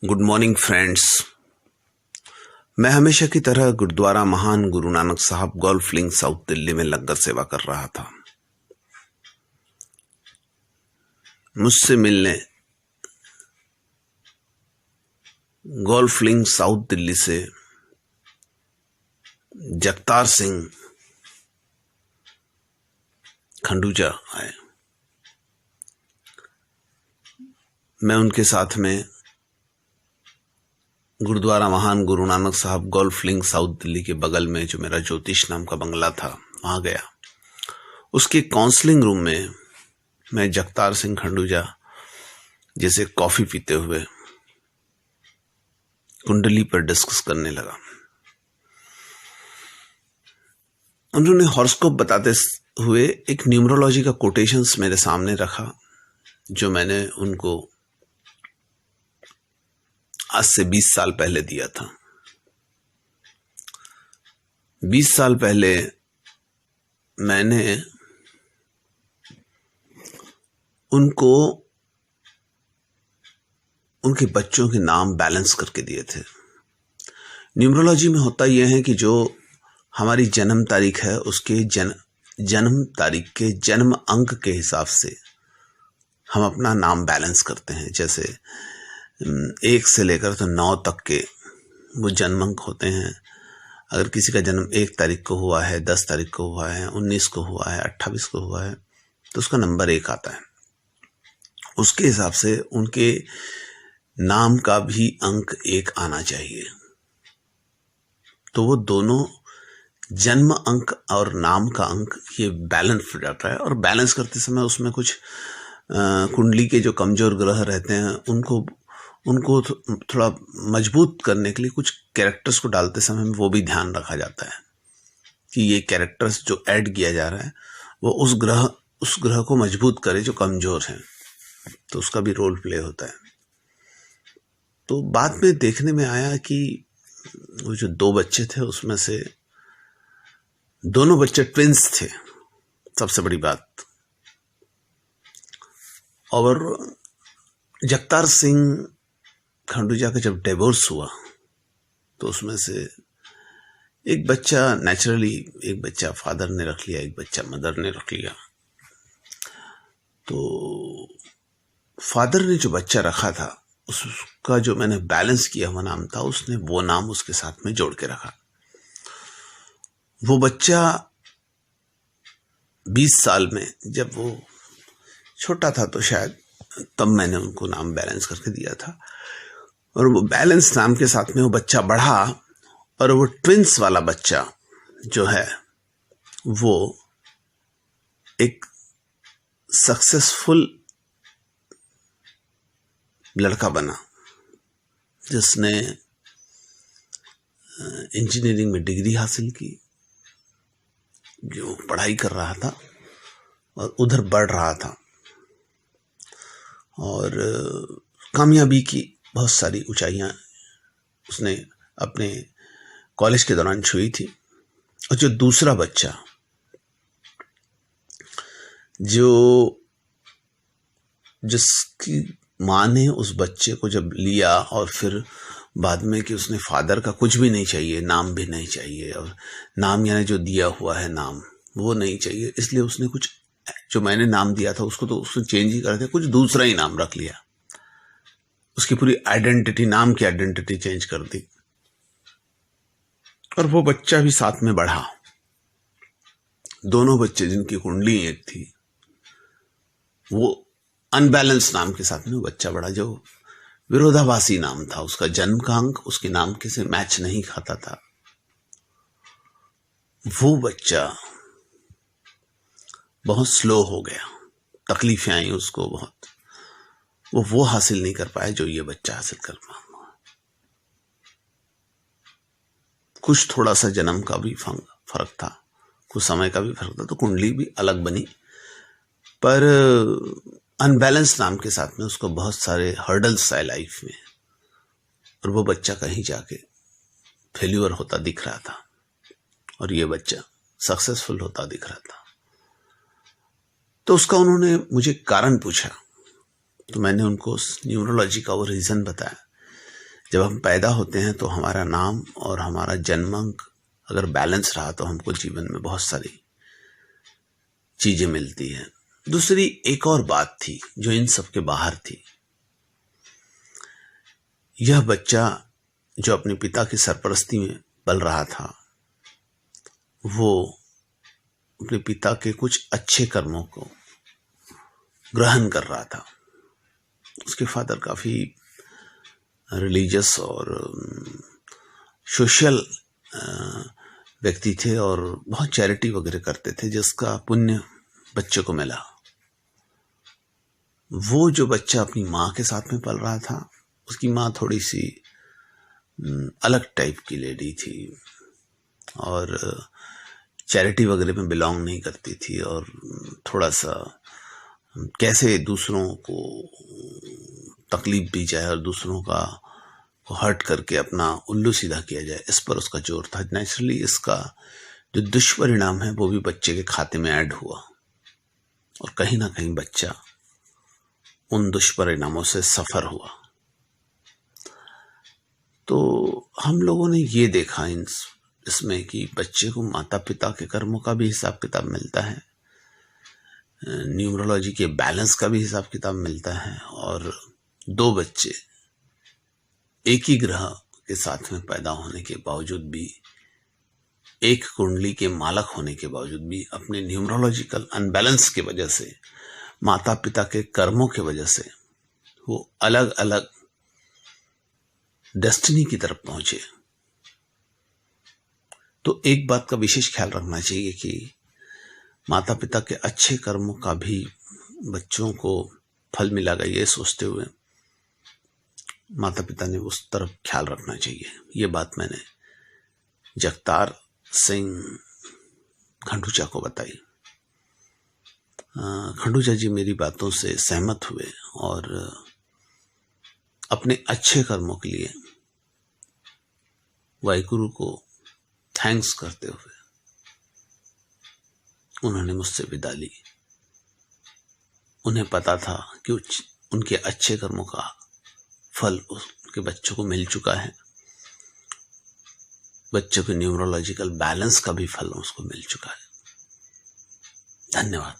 Good morning friends. मैं हमेशा की तरह गुरुद्वारा महान गुरु नानक साहब गोल्फ लिंक साउथ दिल्ली में लंगर सेवा कर रहा था। मुझसे मिलने गोल्फ लिंक साउथ दिल्ली से जगतार सिंह खंडूजा आए। मैं उनके साथ में गुरुद्वारा महान गुरु नानक साहब गोल्फ लिंक साउथ दिल्ली के बगल में जो मेरा ज्योतिष नाम का बंगला था वहां गया। उसके काउंसलिंग रूम में मैं जगतार सिंह खंडूजा जैसे कॉफी पीते हुए कुंडली पर डिस्कस करने लगा। उन्होंने हॉरोस्कोप बताते हुए एक न्यूमरोलॉजी का कोटेशंस मेरे सामने रखा, जो मैंने उनको आज से 20 साल पहले दिया था। 20 साल पहले मैंने उनको उनके बच्चों के नाम बैलेंस करके दिए थे। न्यूमरोलॉजी में होता यह है कि जो हमारी जन्म तारीख है उसके जन्म तारीख के जन्म अंक के हिसाब से हम अपना नाम बैलेंस करते हैं। जैसे 1 से लेकर तो 9 तक के वो जन्म अंक होते हैं। अगर किसी का जन्म 1 तारीख को हुआ है, 10 तारीख को हुआ है, 19 को हुआ है, 28 को हुआ है, तो उसका नंबर 1 आता है। उसके हिसाब से उनके नाम का भी अंक 1 आना चाहिए। तो वो दोनों जन्म अंक और नाम का अंक ये बैलेंस हो जाता है। और बैलेंस करते समय उसमें कुछ कुंडली के जो कमजोर ग्रह रहते हैं उनको थोड़ा मजबूत करने के लिए कुछ कैरेक्टर्स को डालते समय में वो भी ध्यान रखा जाता है कि ये कैरेक्टर्स जो ऐड किया जा रहा है वो उस ग्रह को मजबूत करे जो कमजोर है, तो उसका भी रोल प्ले होता है। तो बाद में देखने में आया कि वो जो 2 बच्चे थे उसमें से दोनों बच्चे ट्विंस थे, सबसे बड़ी बात। और जगतार सिंह खंडूजा का जब डिवोर्स हुआ तो उसमें से एक बच्चा नेचुरली, एक बच्चा फादर ने रख लिया, एक बच्चा मदर ने रख लिया। तो फादर ने जो बच्चा रखा था उसका जो मैंने बैलेंस किया हुआ नाम था, उसने वो नाम उसके साथ में जोड़ के रखा। वो बच्चा 20 साल में जब वो छोटा था तो शायद तब मैंने उनको नाम बैलेंस करके दिया था। और वो बैलेंस नाम के साथ में वो बच्चा बढ़ा और वो ट्विंस वाला बच्चा जो है वो एक सक्सेसफुल लड़का बना, जिसने इंजीनियरिंग में डिग्री हासिल की, जो पढ़ाई कर रहा था और उधर बढ़ रहा था और कामयाबी की बहुत सारी ऊंचाइयां उसने अपने कॉलेज के दौरान छुई थी। और जो दूसरा बच्चा जिसकी माँ ने उस बच्चे को जब लिया और फिर बाद में कि उसने फादर का कुछ भी नहीं चाहिए, नाम भी नहीं चाहिए, और नाम यानी जो दिया हुआ है नाम वो नहीं चाहिए, इसलिए उसने कुछ जो मैंने नाम दिया था उसको तो उसने चेंज ही कर दिया, कुछ दूसरा ही नाम रख लिया। उसकी पूरी आइडेंटिटी, नाम की आइडेंटिटी चेंज कर दी। और वो बच्चा भी साथ में बढ़ा। दोनों बच्चे जिनकी कुंडली एक थी वो अनबैलेंस नाम के साथ में वो बच्चा बढ़ा, जो विरोधाभासी नाम था। उसका जन्म का अंक उसके नाम के से मैच नहीं खाता था। वो बच्चा बहुत स्लो हो गया, तकलीफें आई उसको बहुत, वो हासिल नहीं कर पाया जो ये बच्चा हासिल कर पाया। कुछ थोड़ा सा जन्म का भी फर्क था, कुछ समय का भी फर्क था, तो कुंडली भी अलग बनी। पर अनबैलेंस नाम के साथ में उसको बहुत सारे हर्डल्स आए लाइफ में, और वो बच्चा कहीं जाके फेल्यूर होता दिख रहा था और ये बच्चा सक्सेसफुल होता दिख रहा था। तो उसका उन्होंने मुझे कारण पूछा, तो मैंने उनको न्यूरोलॉजी का वो रीज़न बताया जब हम पैदा होते हैं तो हमारा नाम और हमारा जन्मांक अगर बैलेंस रहा तो हमको जीवन में बहुत सारी चीजें मिलती हैं। दूसरी एक और बात थी जो इन सब के बाहर थी। यह बच्चा जो अपने पिता की सरपरस्ती में पल रहा था, वो अपने पिता के कुछ अच्छे कर्मों को ग्रहण कर रहा था। उसके फादर काफी रिलीजियस और सोशल व्यक्ति थे और बहुत चैरिटी वगैरह करते थे, जिसका पुण्य बच्चे को मिला। वो जो बच्चा अपनी माँ के साथ में पल रहा था, उसकी माँ थोड़ी सी अलग टाइप की लेडी थी और चैरिटी वगैरह में बिलोंग नहीं करती थी और थोड़ा सा कैसे दूसरों को तकलीफ दी जाए और दूसरों का को हर्ट करके अपना उल्लू सीधा किया जाए, इस पर उसका जोर था। नेचुरली इसका जो दुष्परिणाम है वो भी बच्चे के खाते में ऐड हुआ और कहीं ना कहीं बच्चा उन दुष्परिणामों से सफर हुआ। तो हम लोगों ने ये देखा इसमें कि बच्चे को माता पिता के कर्मों का भी हिसाब किताब मिलता है, न्यूमरोलॉजी के बैलेंस का भी हिसाब किताब मिलता है, और दो बच्चे एक ही ग्रह के साथ में पैदा होने के बावजूद भी, एक कुंडली के मालक होने के बावजूद भी, अपने न्यूमरोलॉजिकल अनबैलेंस की वजह से, माता पिता के कर्मों की वजह से वो अलग अलग डेस्टिनी की तरफ पहुंचे। तो एक बात का विशेष ख्याल रखना चाहिए कि माता पिता के अच्छे कर्मों का भी बच्चों को फल मिलेगा, ये सोचते हुए माता पिता ने उस तरफ ख्याल रखना चाहिए। ये बात मैंने जगतार सिंह खंडूचा को बताई। खंडूचा जी मेरी बातों से सहमत हुए और अपने अच्छे कर्मों के लिए वाहिगुरु को थैंक्स करते हुए उन्होंने मुझसे विदा ली। उन्हें पता था कि उनके अच्छे कर्मों का फल उनके बच्चों को मिल चुका है, बच्चों के न्यूमरोलॉजिकल बैलेंस का भी फल उसको मिल चुका है। धन्यवाद।